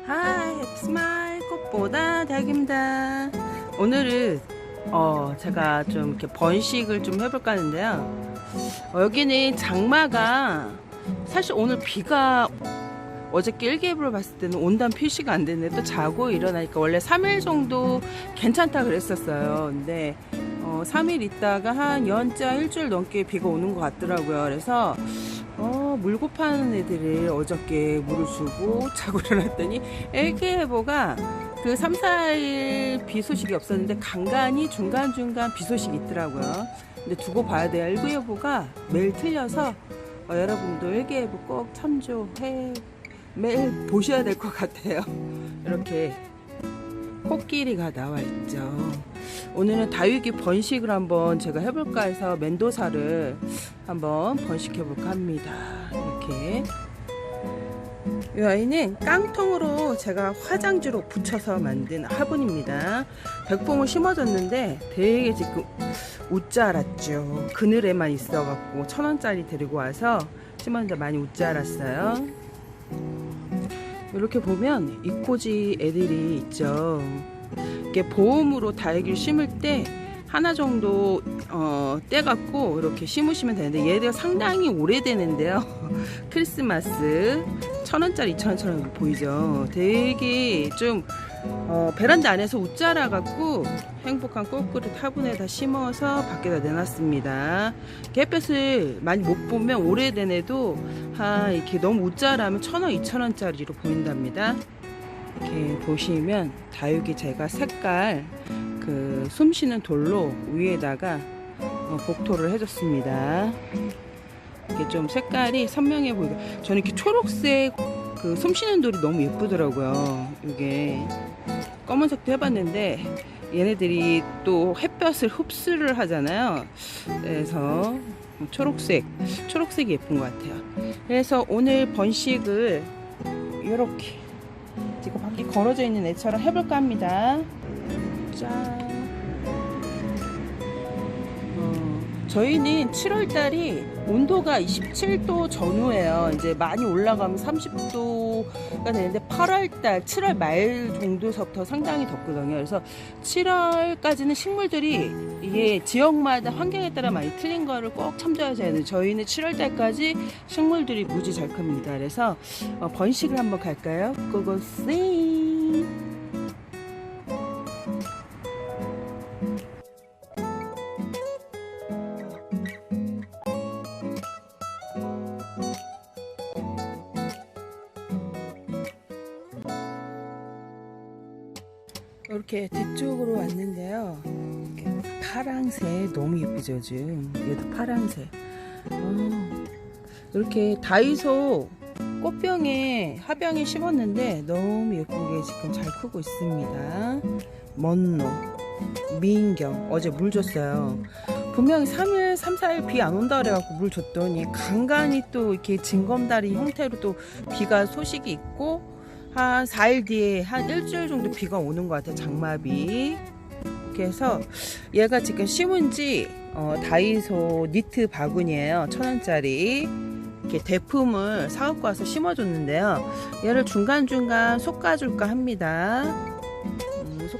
하이 스마일 꽃보다 닭입니다. 오늘은 제가 좀 이렇게 번식을 좀 해볼까 하는데요. 여기는 장마가 사실 오늘 비가 어저께 일기예보를 봤을 때는 온다는 표시가 안 됐는데 또 자고 일어나니까 원래 3일 정도 괜찮다 그랬었어요. 근데 3일 있다가 한 연자 일주일 넘게 비가 오는 것 같더라고요. 그래서 물고 파는 애들을 어저께 물을 주고 자고 일어났더니 일기예보가 그 3, 4일 비 소식이 없었는데 간간히 중간중간 비 소식이 있더라고요. 근데 두고 봐야 돼요. 일기예보가 매일 틀려서 여러분도 일기예보 꼭 참조해 매일 보셔야 될 것 같아요. 이렇게 코끼리가 나와 있죠. 오늘은 다육이 번식을 한번 제가 해볼까 해서 멘도사를 한번 번식해 볼까 합니다. 이렇게 이 아이는 깡통으로 제가 화장지로 붙여서 만든 화분입니다. 백봉을 심어줬는데 되게 지금 웃자랐죠. 그늘에만 있어갖고 1,000원짜리 데리고 와서 심었는데 많이 웃자랐어요. 이렇게 보면 이코지 애들이 있죠. 이렇게 보험으로 다육이를 심을 때 하나 정도 떼갖고 이렇게 심으시면 되는데 얘가 상당히 오래되는데요. 크리스마스 1,000원짜리 2,000원처럼 보이죠. 되게 좀 베란다 안에서 웃자라갖고 행복한 꽃그릇 화분에다 심어서 밖에다 내놨습니다. 햇볕을 많이 못 보면 오래된 애도 이렇게 너무 웃자라면 1,000원, 2,000원짜리로 보인답니다. 이렇게 보시면 다육이 제가 색깔 그 숨쉬는 돌로 위에다가 복토를 해줬습니다. 이게 좀 색깔이 선명해 보이고 저는 이렇게 초록색 그 숨쉬는 돌이 너무 예쁘더라고요. 이게 검은색도 해봤는데 얘네들이 또 햇볕을 흡수를 하잖아요. 그래서 초록색이 예쁜 것 같아요. 그래서 오늘 번식을 이렇게 지금 밖에 걸어져 있는 애처럼 해볼까 합니다. 짠. 저희는 7월달이 온도가 27도 전후예요. 이제 많이 올라가면 30도가 되는데 8월달, 7월 말 정도서부터 상당히 덥거든요. 그래서 7월까지는 식물들이 이게 지역마다 환경에 따라 많이 틀린 거를 꼭 참조하셔야 돼요. 저희는 7월달까지 식물들이 무지 잘 큽니다. 그래서 번식을 한번 갈까요? 고고씨. 이렇게 뒤쪽으로 왔는데요. 이렇게 파랑새 너무 예쁘죠 지금. 얘도 파랑새. 이렇게 다이소 꽃병에 화병에 심었는데 너무 예쁘게 지금 잘 크고 있습니다. 먼로, 미인경 어제 물 줬어요. 분명히 3일, 3, 4일 비 안 온다 그래갖고 물 줬더니 간간히 또 이렇게 징검다리 형태로 또 비가 소식이 있고 한 4일 뒤에 한 일주일 정도 비가 오는 것 같아요. 장마비. 그래서 얘가 지금 심은지 다이소 니트 바구니에요. 1,000원짜리 이렇게 대품을 사갖고 와서 심어줬는데요. 얘를 중간중간 솎아줄까 합니다.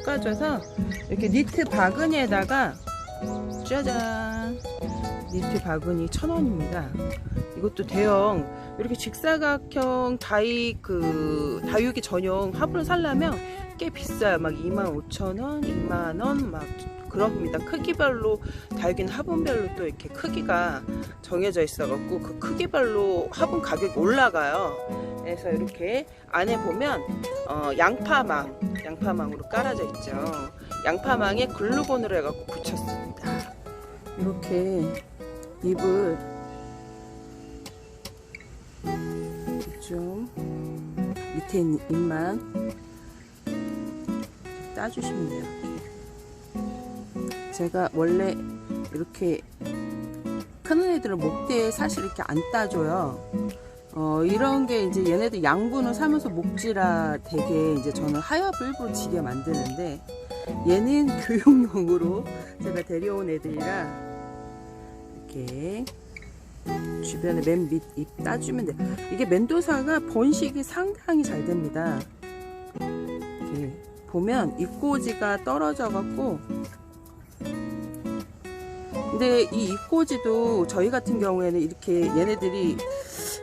솎아줘서 이렇게 니트 바구니에다가 짜잔, 니트 바구니 1,000원입니다. 이것도 대형 이렇게 직사각형 다육이 전용 화분을 살려면 꽤 비싸요. 막 25,000원, 2만원 막 그럽니다. 크기별로 다육이는 화분별로 또 이렇게 크기가 정해져 있어갖고 그 크기별로 화분 가격이 올라가요. 그래서 이렇게 안에 보면 양파망으로 깔아져 있죠. 양파망에 글루건으로 해갖고 붙였습니다. 이렇게 잎을 좀 밑에 있는 잎만 따주시면 돼요. 제가 원래 이렇게 크는 애들은 목대에 사실 이렇게 안 따줘요. 이런 게 이제 얘네들 양분을 사면서 목지라 되게 이제 저는 하엽을 일부러 지게 만드는데 얘는 교육용으로 제가 데려온 애들이라 이렇게 주변에 맨 밑 잎 따주면 돼요. 이게 멘도사가 번식이 상당히 잘 됩니다. 이렇게 보면 입꼬지가 떨어져 갖고, 근데 이 입꼬지도 저희 같은 경우에는 이렇게 얘네들이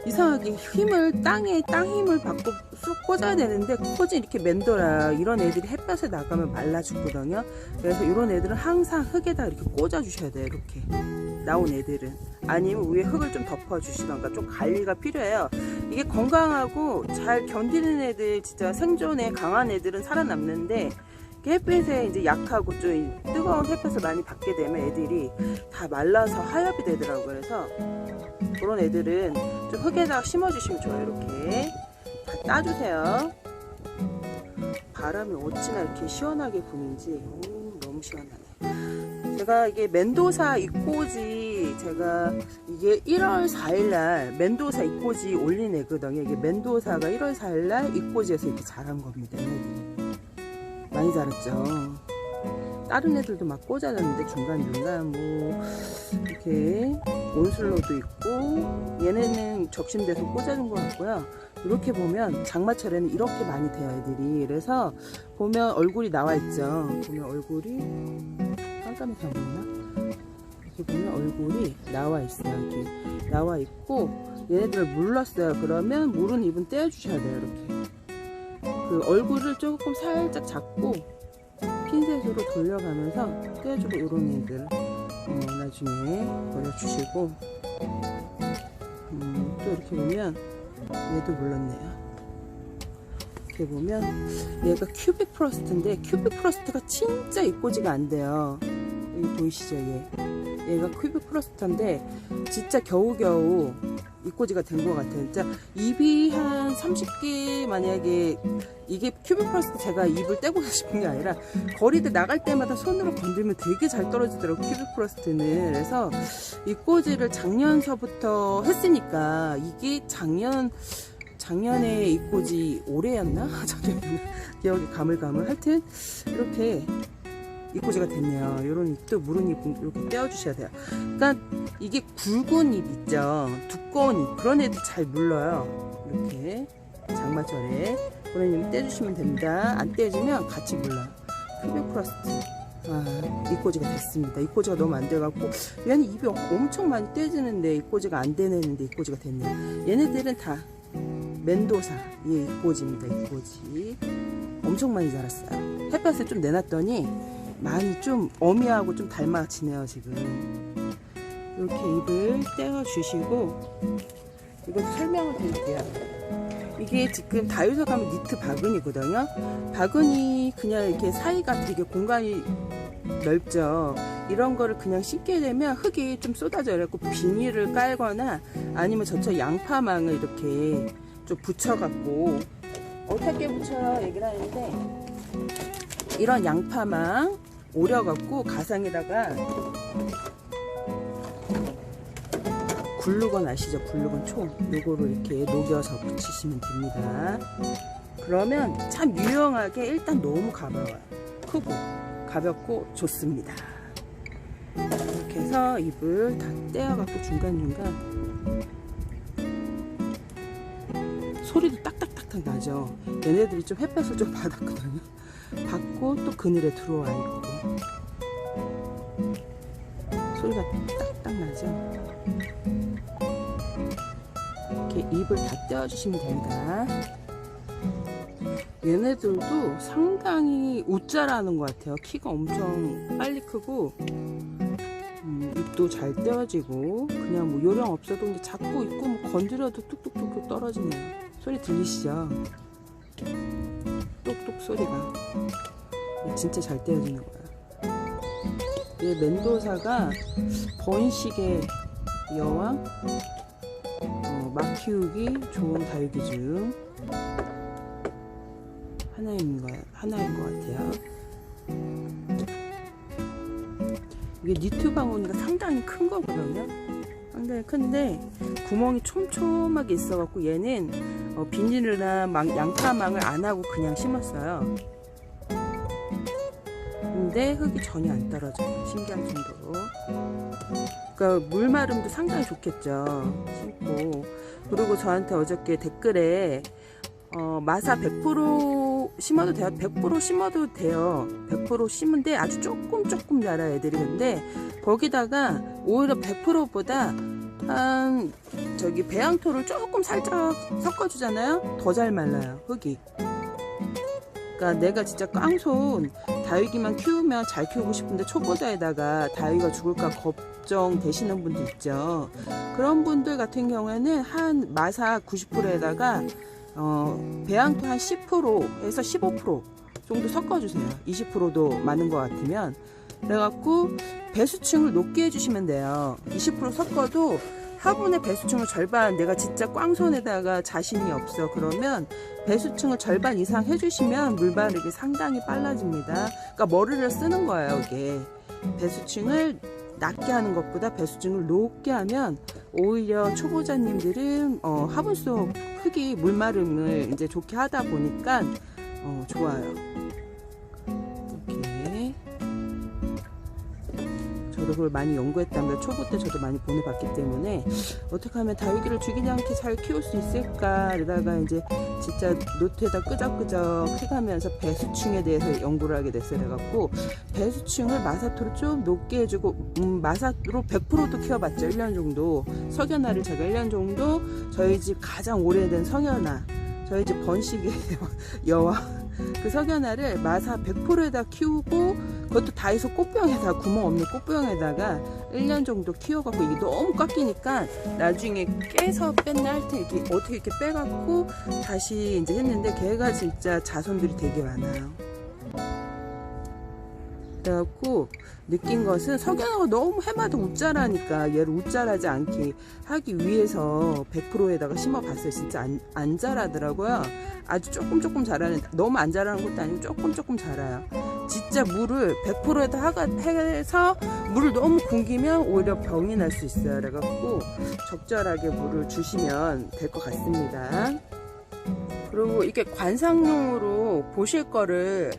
이상하게 힘을 땅 힘을 받고 쑥 꽂아야 되는데 꽂이 이렇게 맨돌아. 이런 애들이 햇볕에 나가면 말라 죽거든요. 그래서 이런 애들은 항상 흙에다 이렇게 꽂아 주셔야 돼요. 이렇게 나온 애들은. 아니면 위에 흙을 좀 덮어 주시던가. 좀 관리가 필요해요. 이게 건강하고 잘 견디는 애들, 진짜 생존에 강한 애들은 살아남는데, 햇빛에 이제 약하고 좀 뜨거운 햇볕을 많이 받게 되면 애들이 다 말라서 하엽이 되더라고요. 그래서 그런 애들은 좀 흙에다가 심어주시면 좋아요. 이렇게 다 따주세요. 바람이 어찌나 이렇게 시원하게 부는지 너무 시원하네. 제가 이게 멘도사 잎꽂이, 제가 이게 1월 4일날 멘도사 잎꽂이 올린 애거든요. 이게 멘도사가 1월 4일날 잎꽂이에서 이렇게 자란 겁니다. 얘네들이 많이 자랐죠. 다른 애들도 막 꽂아놨는데 중간중간 뭐 이렇게 온슬로도 있고, 얘네는 적심돼서 꽂아준 것 같고요. 이렇게 보면 장마철에는 이렇게 많이 돼요, 애들이. 그래서 보면 얼굴이 나와 있죠. 보면 얼굴이 깜깜해서 안 보이나? 이렇게 보면 얼굴이 나와 있어요. 이렇게 나와 있고, 얘네들을 물렀어요. 그러면 물은 입은 떼어주셔야 돼요. 이렇게 그 얼굴을 조금 살짝 잡고 핀셋으로 돌려가면서 떼어주고, 이런 애들 나중에 버려주시고, 또 이렇게 보면 얘도 물렀네요. 이렇게 보면 얘가 큐빅 프로스트인데, 큐빅 프로스트가 진짜 입꼬지가 안 돼요. 여기 보이시죠? 얘가 큐빅 프로스트인데 진짜 겨우겨우 입꼬지가 된 것 같아요. 진짜 입이 한 30개, 만약에 이게 큐빅 프로스트, 제가 입을 떼고 싶은 게 아니라 거리들 나갈 때마다 손으로 건들면 되게 잘 떨어지더라고요, 큐빅 프로스트는. 그래서 입꼬지를 작년서부터 했으니까, 이게 작년에 입꼬지 올해였나? 작년에 기억이 가물가물. 하여튼 이렇게 입꼬지가 됐네요. 요런 잎도 무른 잎 이렇게 떼어주셔야 돼요. 그러니까 이게 굵은 잎 있죠, 두꺼운 잎, 그런 애들 잘 물러요. 이렇게 장마철에 그런 잎 떼주시면 됩니다. 안 떼주면 같이 물러요. 큐빅 프로스트 입꼬지가 됐습니다. 입꼬지가 너무 안 돼갖고, 얘는 잎이 엄청 많이 떼지는데 입꼬지가 안 되는 애인데 입꼬지가 됐네요. 얘네들은 다 멘도사 얘 입꼬지입니다. 입꼬지 엄청 많이 자랐어요. 햇볕에 좀 내놨더니 많이 좀 어미하고 좀 닮아지네요. 지금 이렇게 잎을 떼어 주시고, 이것도 설명을 드릴게요. 이게 지금 다이소 가면 니트 바구니거든요. 바구니 그냥 이렇게 사이가 되게 공간이 넓죠. 이런 거를 그냥 씻게 되면 흙이 좀 쏟아져요. 그래서 비닐을 깔거나 아니면 저처럼 양파망을 이렇게 좀 붙여갖고, 어떻게 붙여요 얘기를 하는데, 이런 양파망 오려갖고 가상에다가 글루건 아시죠? 글루건 총 요거를 이렇게 녹여서 붙이시면 됩니다. 그러면 참 유용하게, 일단 너무 가벼워요. 크고 가볍고 좋습니다. 이렇게 해서 잎을 다 떼어갖고 중간중간 소리도 딱딱딱딱 나죠. 얘네들이 좀 햇볕을 좀 받았거든요. 받고 또 그늘에 들어와 있고 소리가 딱딱 나죠. 이렇게 잎을 다 떼어주시면 됩니다. 얘네들도 상당히 웃자라는 것 같아요. 키가 엄청 빨리 크고, 잎도 잘 떼어지고, 그냥 뭐 요령 없어도 이제 잡고 있고 뭐 건드려도 뚝뚝뚝뚝 떨어지네요. 소리 들리시죠? 똑똑 소리가 진짜 잘 떼어지는 거야. 이 멘도사가 번식의 여왕, 막 키우기 좋은 다육이 중 하나인 것 같아요. 이게 니트 바구니가 상당히 큰 거거든요. 상당히 큰데 구멍이 촘촘하게 있어갖고, 얘는 비닐이나 양파망을 안 하고 그냥 심었어요. 근데 흙이 전혀 안 떨어져요. 신기할 정도로. 그러니까 물마름도 상당히 좋겠죠. 심고. 그리고 저한테 어저께 댓글에 마사 100% 심어도 돼요. 100% 심어도 돼요. 100% 심은데 아주 조금 자라 애들이. 근데 거기다가 오히려 100%보다 한 저기 배양토를 조금 살짝 섞어주잖아요. 더 잘 말라요, 흙이. 그러니까 내가 진짜 깡손 다육이만 키우면 잘 키우고 싶은데 초보자에다가 다육이가 죽을까 걱정되시는 분들 있죠. 그런 분들 같은 경우에는 한 마사 90%에다가 배양토 한 10%에서 15% 정도 섞어주세요. 20%도 많은 것 같으면. 그래갖고 배수층을 높게 해주시면 돼요. 20% 섞어도 화분의 배수층을 절반, 내가 진짜 꽝손에다가 자신이 없어 그러면 배수층을 절반 이상 해주시면 물 바르기 상당히 빨라집니다. 그러니까 머리를 쓰는 거예요. 이게 배수층을 낮게 하는 것보다 배수층을 높게 하면 오히려 초보자님들은 화분 속 흙이 물마름을 이제 좋게 하다 보니까 좋아요. 이렇게 저도 그걸 많이 연구했답니다. 초보 때 저도 많이 보내봤기 때문에 어떻게 하면 다육이를 죽이지 않게 잘 키울 수 있을까 이러다가 이제 진짜 노트에다 끄적끄적 해가면서 배수층에 대해서 연구를 하게 됐어요. 그래갖고 배수층을 마사토로 좀 높게 해주고 마사토로 100%도 키워봤죠. 1년 정도. 석연화를 제가 1년 정도 저희 집 가장 오래된 석연화, 저희 집 번식의 여왕 그 석연화를 마사 100%에다 키우고 그것도 다이소 꽃병에다 구멍 없는 꽃병에다가 1년 정도 키워갖고 이게 너무 깎이니까 나중에 깨서 뺐나 할 때 이렇게 어떻게 이렇게 빼갖고 다시 이제 했는데 걔가 진짜 자손들이 되게 많아요. 그래갖고 느낀 것은 석연화가 너무 해마다 웃자라니까 얘를 웃자라지 않게 하기 위해서 100%에다가 심어봤어요. 진짜 안 자라더라고요. 아주 조금 자라는, 너무 안 자라는 것도 아니고 조금 자라요. 진짜 물을 100%에다 해서 물을 너무 굶기면 오히려 병이 날 수 있어요. 그래갖고 적절하게 물을 주시면 될 것 같습니다. 그리고 이렇게 관상용으로 보실 거를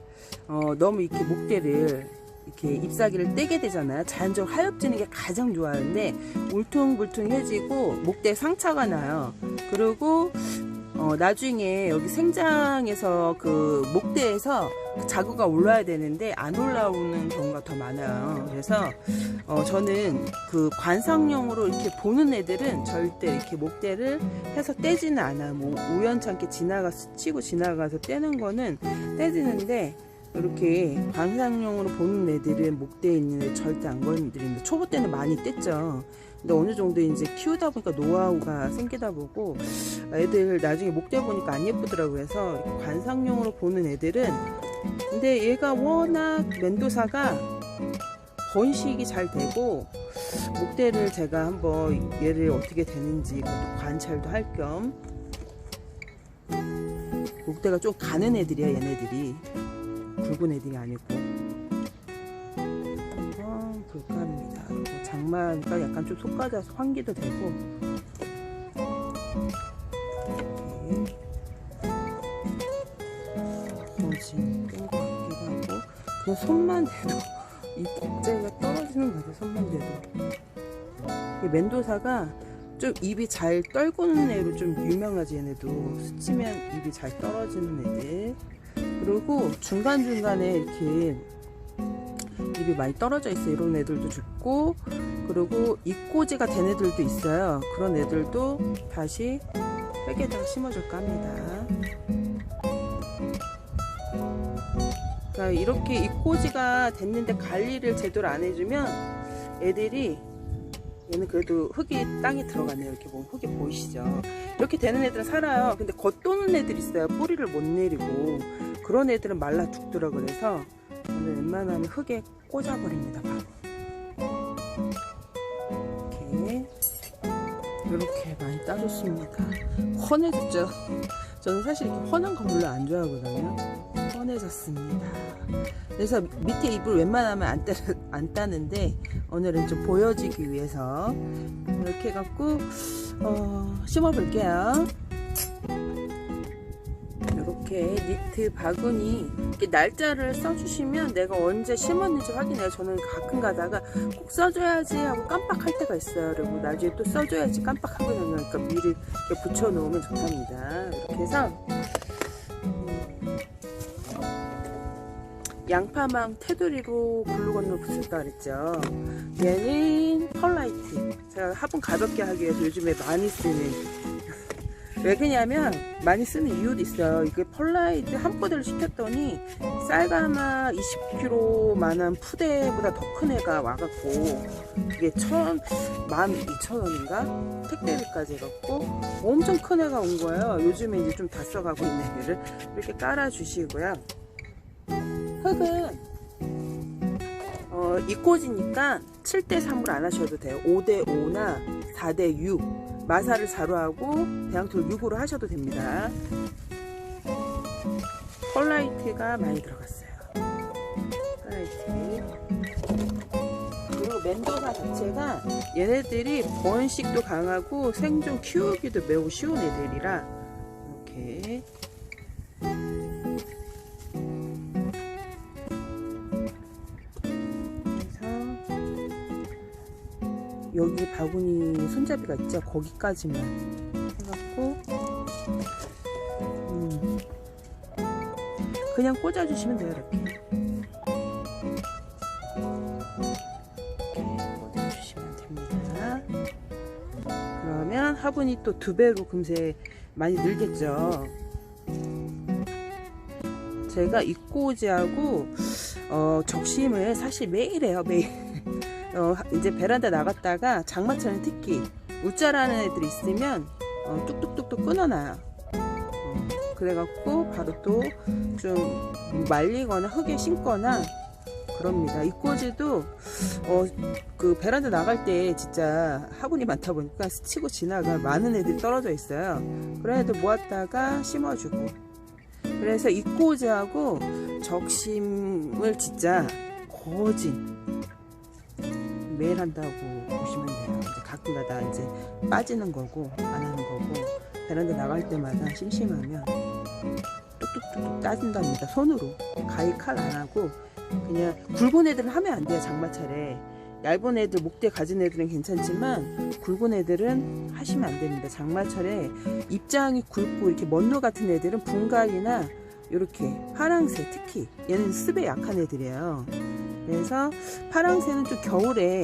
너무 이렇게 목대를 이렇게 잎사귀를 떼게 되잖아요. 자연적으로 하엽지는 게 가장 좋아하는데 울퉁불퉁해지고 목대에 상처가 나요. 그리고 나중에 여기 생장에서 그 목대에서 자구가 올라야 되는데 안 올라오는 경우가 더 많아요. 그래서 저는 그 관상용으로 이렇게 보는 애들은 절대 이렇게 목대를 해서 떼지는 않아요. 뭐 우연찮게 스치고 지나가서 떼는 거는 떼지는데 이렇게 관상용으로 보는 애들은 목대에 있는 애 절대 안 건드립니다. 초보 때는 많이 뗐죠. 근데 어느 정도 이제 키우다 보니까 노하우가 생기다 보고 애들 나중에 목대 보니까 안 예쁘더라고요. 해서 관상용으로 보는 애들은, 근데 얘가 워낙 멘도사가 번식이 잘 되고 목대를 제가 한번 얘를 어떻게 되는지 그것도 관찰도 할 겸, 목대가 좀 가는 애들이야. 얘네들이 굵은 애들이 아니고. 한번 볼까 합니다. 장마니까 약간 좀 속가져서 환기도 되고. 거진 뺀것 같기도 하고. 그냥 손만 대도 이 꼭대기가 떨어지는 거 같아요. 손만 대도. 이 멘도사가 좀 입이 잘 떨구는 애로 좀 유명하지. 얘네도 스치면 입이 잘 떨어지는 애들. 그리고 중간중간에 이렇게 입이 많이 떨어져 있어요. 이런 애들도 죽고, 그리고 입꼬지가 된 애들도 있어요. 그런 애들도 다시 흙에다가 심어줄까 합니다. 그러니까 이렇게 입꼬지가 됐는데 관리를 제대로 안 해주면 애들이, 얘는 그래도 흙이 땅에 들어가네요. 이렇게 보면 흙이 보이시죠? 이렇게 되는 애들은 살아요. 근데 겉도는 애들이 있어요. 뿌리를 못 내리고. 그런 애들은 말라 죽더라고요. 그래서 저는 웬만하면 흙에 꽂아버립니다. 바로 이렇게 많이 따줬습니다. 헌해졌죠? 저는 사실 이렇게 헌한 거 별로 안 좋아하거든요. 헌해졌습니다. 그래서 밑에 잎을 웬만하면 안 따는데 오늘은 좀 보여주기 위해서 이렇게 해갖고 심어 볼게요. 이렇게 니트 바구니 이렇게 날짜를 써주시면 내가 언제 심었는지 확인해요. 저는 가끔 가다가 꼭 써줘야지 하고 깜빡할 때가 있어요. 그리고 나중에 또 써줘야지 깜빡하거든요. 그러니까 미리 이렇게 붙여놓으면 좋답니다. 이렇게 해서 양파망 테두리로 글루건을 붙였다 그랬죠. 얘는 펄라이트. 제가 화분 가볍게 하기 위해서 요즘에 많이 쓰는, 왜 그러냐면 많이 쓰는 이유도 있어요. 이게 펄라이트 한 포대를 시켰더니 쌀가마 20kg만한 푸대보다 더 큰 애가 와갖고 그게 12,000원인가 택배비까지 해갖고 엄청 큰 애가 온 거예요. 요즘에 이제 좀 다 써가고 있는 애를 이렇게 깔아주시고요. 흙은 이꽂이니까 7대3으로 안 하셔도 돼요. 5대5나 4대6 마사를 4로 하고 배양토를 6으로 하셔도 됩니다. 펄라이트가 많이 들어갔어요. 펄라이트. 그리고 멘도사 자체가 얘네들이 번식도 강하고 생존 키우기도 매우 쉬운 애들이라 이렇게 여기 바구니 손잡이가 있죠? 거기까지만 해갖고 그냥 꽂아주시면 돼요. 이렇게 꽂아주시면 됩니다. 그러면 화분이 또 2배로 금세 많이 늘겠죠. 제가 이꼬지하고 적심을 사실 매일 해요. 매일. 이제 베란다 나갔다가 장마철은 특히 웃자라는 애들이 있으면 뚝뚝뚝뚝 끊어놔요. 그래갖고 바로 또 좀 말리거나 흙에 심거나 그럽니다. 이꼬지도 그 베란다 나갈 때 진짜 화분이 많다 보니까 스치고 지나가 많은 애들이 떨어져 있어요. 그런 애들 모았다가 심어주고, 그래서 이꼬지하고 적심을 진짜 거의 매일 한다고 보시면 돼요. 이제 가끔가다 이제 빠지는 거고 안 하는 거고, 베란다 나갈 때마다 심심하면 뚝뚝뚝뚝 따진답니다. 손으로. 가위 칼 안 하고 그냥. 굵은 애들은 하면 안 돼요. 장마철에 얇은 애들, 목대 가진 애들은 괜찮지만 굵은 애들은 하시면 안 됩니다. 장마철에 입장이 굵고 이렇게 먼로 같은 애들은 분갈이나 이렇게 파랑새, 특히 얘는 습에 약한 애들이에요. 그래서 파랑새는 좀 겨울에,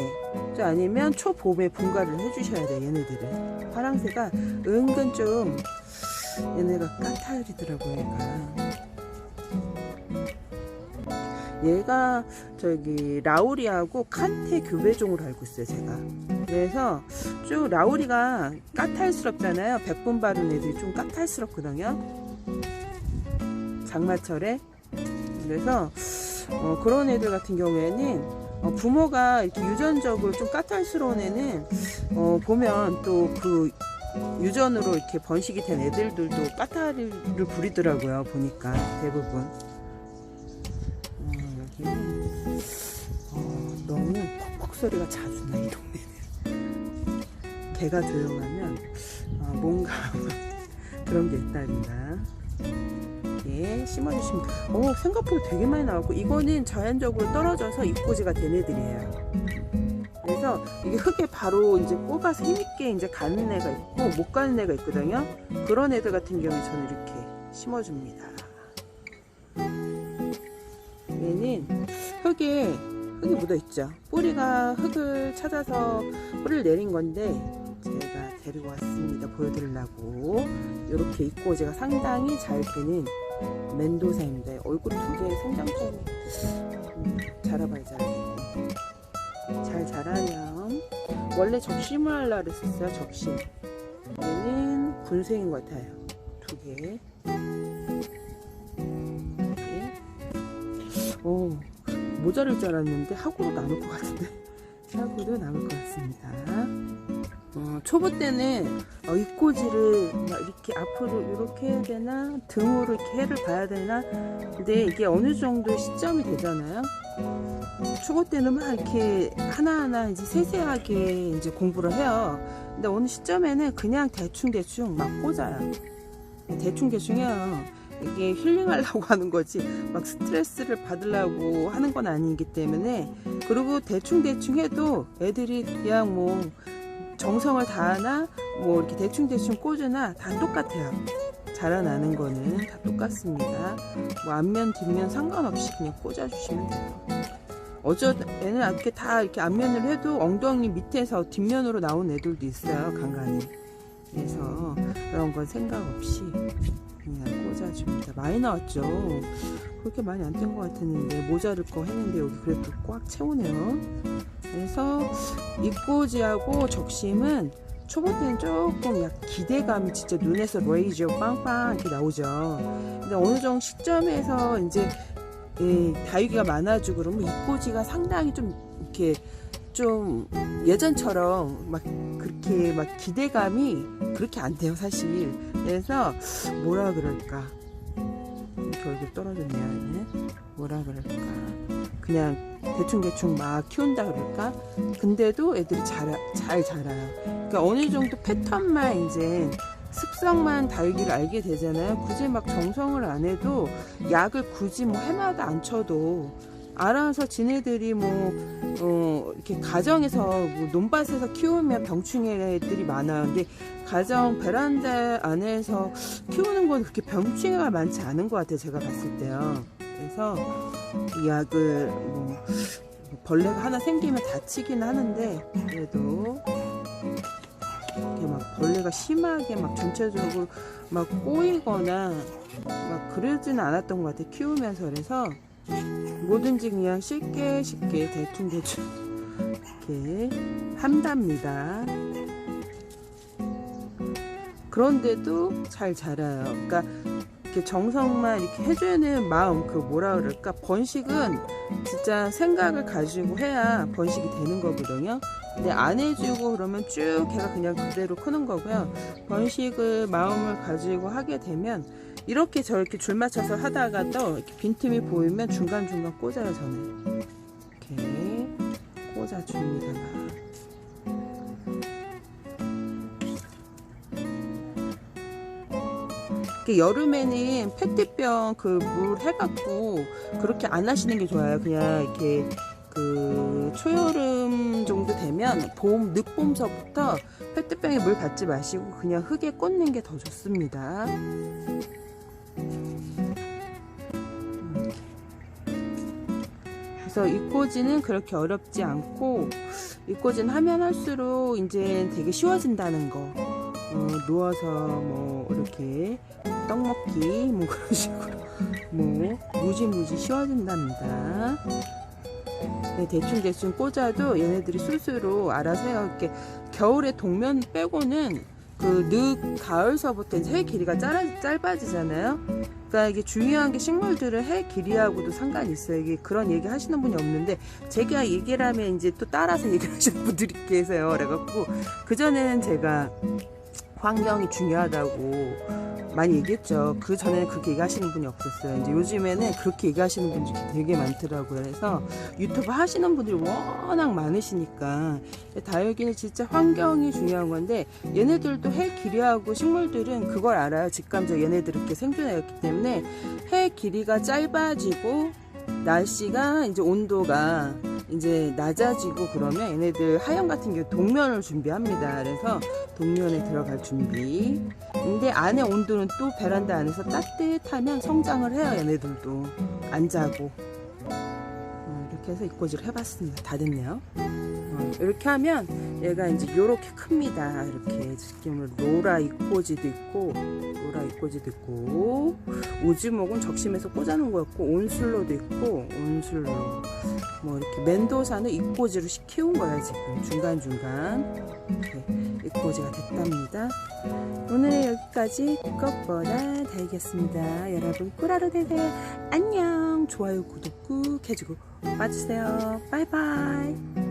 좀 아니면 초봄에 분갈이를 해주셔야 돼요. 얘네들은 파랑새가 은근 좀 얘네가 까탈이더라고요. 얘가 저기 라우리하고 칸테 교배종으로 알고 있어요, 제가. 그래서 쭉 라우리가 까탈스럽잖아요. 백분 바른 애들이 좀 까탈스럽거든요, 장마철에. 그래서 그런 애들 같은 경우에는 부모가 이렇게 유전적으로 좀 까탈스러운 애는 보면 또 그 유전으로 이렇게 번식이 된 애들도 까탈을 부리더라고요. 보니까 대부분. 여기는 너무 퍽퍽 소리가 자주 나, 이 동네는. 개가 조용하면 뭔가 그런 게 있답니다. 이렇게 심어주시면, 생각보다 되게 많이 나왔고, 이거는 자연적으로 떨어져서 이꼬지가 된 애들이에요. 그래서 이게 흙에 바로 이제 꼽아서 힘있게 이제 가는 애가 있고 못 가는 애가 있거든요. 그런 애들 같은 경우에 저는 이렇게 심어줍니다. 얘는 흙에 묻어있죠. 뿌리가 흙을 찾아서 뿌리를 내린 건데 제가 데리고 왔습니다. 보여드리려고. 이렇게 이꼬지가 상당히 잘 되는 멘도사입니다. 얼굴 2개의 성장점이 자라봐야 잘하겠고, 잘 자라렴. 원래 적심을 하려고 그랬었어요. 적심. 얘는 군생인 것 같아요. 2개. 모자랄 줄 알았는데 하고도 남을 것 같은데. 하고도 남을 것 같습니다. 초보 때는 이꼬지를 막 이렇게 앞으로 이렇게 해야 되나, 등으로 이렇게 해를 봐야 되나. 근데 이게 어느 정도 시점이 되잖아요. 초보 때는 막 이렇게 하나하나 이제 세세하게 이제 공부를 해요. 근데 어느 시점에는 그냥 대충 막 꽂아요. 대충 해요. 이게 힐링하려고 하는 거지 막 스트레스를 받으려고 하는 건 아니기 때문에. 그리고 대충 해도 애들이 그냥 정성을 다하나 이렇게 대충 꽂으나 다 똑같아요. 자라나는 거는 다 똑같습니다. 뭐 앞면 뒷면 상관없이 그냥 꽂아주시면 돼요. 얘는 이렇게 다 이렇게 앞면을 해도 엉덩이 밑에서 뒷면으로 나온 애들도 있어요, 간간히. 그래서 그런 건 생각 없이 그냥 꽂아줍니다. 많이 나왔죠? 그렇게 많이 안 된 것 같았는데 모자랄 거 했는데 여기 그래도 꽉 채우네요. 그래서 입꽂이하고 적심은 초보 때는 조금 약 기대감이 진짜 눈에서 레이저 빵빵 이렇게 나오죠. 근데 어느 정도 시점에서 이제 다육이가 많아지고 그러면 입꽂이가 상당히 좀 이렇게 좀 예전처럼 막 그렇게 막 기대감이 그렇게 안 돼요, 사실. 그래서 뭐라 그럴까, 이렇게 얼굴 떨어졌네요. 얘는 뭐라 그럴까, 그냥 대충 막 키운다 그럴까. 근데도 애들이 잘 자라요. 그러니까 어느 정도 패턴만 이제 습성만 다육이를 알게 되잖아요. 굳이 막 정성을 안 해도 약을 굳이 뭐 해마다 안 쳐도 알아서 지네들이 이렇게 가정에서 뭐 논밭에서 키우면 병충해 애들이 많아요. 근데 가정 베란다 안에서 키우는 건 그렇게 병충해가 많지 않은 것 같아요, 제가 봤을 때요. 그래서 이 약을 벌레가 하나 생기면 다치긴 하는데 그래도 이렇게 막 벌레가 심하게 막 전체적으로 막 꼬이거나 막 그러지는 않았던 것 같아요, 키우면서. 그래서 뭐든지 그냥 쉽게 대충 이렇게 한답니다. 그런데도 잘 자라요. 그러니까 이렇게 정성만 이렇게 해주는 마음, 그 뭐라 그럴까, 번식은 진짜 생각을 가지고 해야 번식이 되는 거거든요. 근데 안 해주고 그러면 쭉 걔가 그냥 그대로 크는 거고요. 번식을 마음을 가지고 하게 되면 이렇게 저렇게 줄 맞춰서 하다가도 이렇게 빈틈이 보이면 중간중간 꽂아요. 저는 이렇게 꽂아줍니다. 여름에는 페트병 그 물 해갖고 그렇게 안 하시는 게 좋아요. 그냥 이렇게 그 초여름 정도 되면 늦봄서부터 페트병에 물 받지 마시고 그냥 흙에 꽂는 게 더 좋습니다. 그래서 입꽂이는 그렇게 어렵지 않고, 입꽂이는 하면 할수록 이제 되게 쉬워진다는 거. 누워서 뭐 이렇게 떡 먹기 뭐 그런 식으로 무지무지 쉬워진답니다. 네, 대충 꽂아도 얘네들이 스스로 알아서 해요. 이렇게 겨울에 동면 빼고는 그 늦 가을서부터 이제 해 길이가 짧아지잖아요. 그러니까 이게 중요한 게 식물들은 해 길이하고도 상관이 있어요. 이게 그런 얘기 하시는 분이 없는데 제가 얘기를 하면 이제 또 따라서 얘기를 하시는 분들이 계세요. 그래갖고 그전에는 제가 환경이 중요하다고 많이 얘기했죠. 그 전에는 그렇게 얘기하시는 분이 없었어요. 이제 요즘에는 그렇게 얘기하시는 분들이 되게 많더라고요. 그래서 유튜브 하시는 분들이 워낙 많으시니까 다육이는 진짜 환경이 중요한 건데, 얘네들도 해 길이하고 식물들은 그걸 알아요. 직감적 얘네들 이렇게 생존해왔기 때문에 해 길이가 짧아지고 날씨가 이제 온도가 이제 낮아지고 그러면 얘네들 하염 같은 경우 동면을 준비합니다. 그래서 동면에 들어갈 준비. 근데 안에 온도는 또 베란다 안에서 따뜻하면 성장을 해요. 얘네들도 안 자고. 이렇게 해서 입꽂이를 해봤습니다. 다 됐네요. 이렇게 하면 얘가 이제 요렇게 큽니다. 이렇게 지금 로라 입꽂이도 있고, 오지목은 적심해서 꽂아놓은 거였고, 온슬로도 있고, 온슬로 뭐 이렇게 멘도사는 입꽂이로 키운 거야. 지금 중간중간 이렇게 입꽂이가 됐답니다. 오늘 여기까지 꽃보다 다육이었습니다. 여러분 꿀하루 되세요. 안녕. 좋아요 구독 꾹 해주고 빠지세요. 바이바이.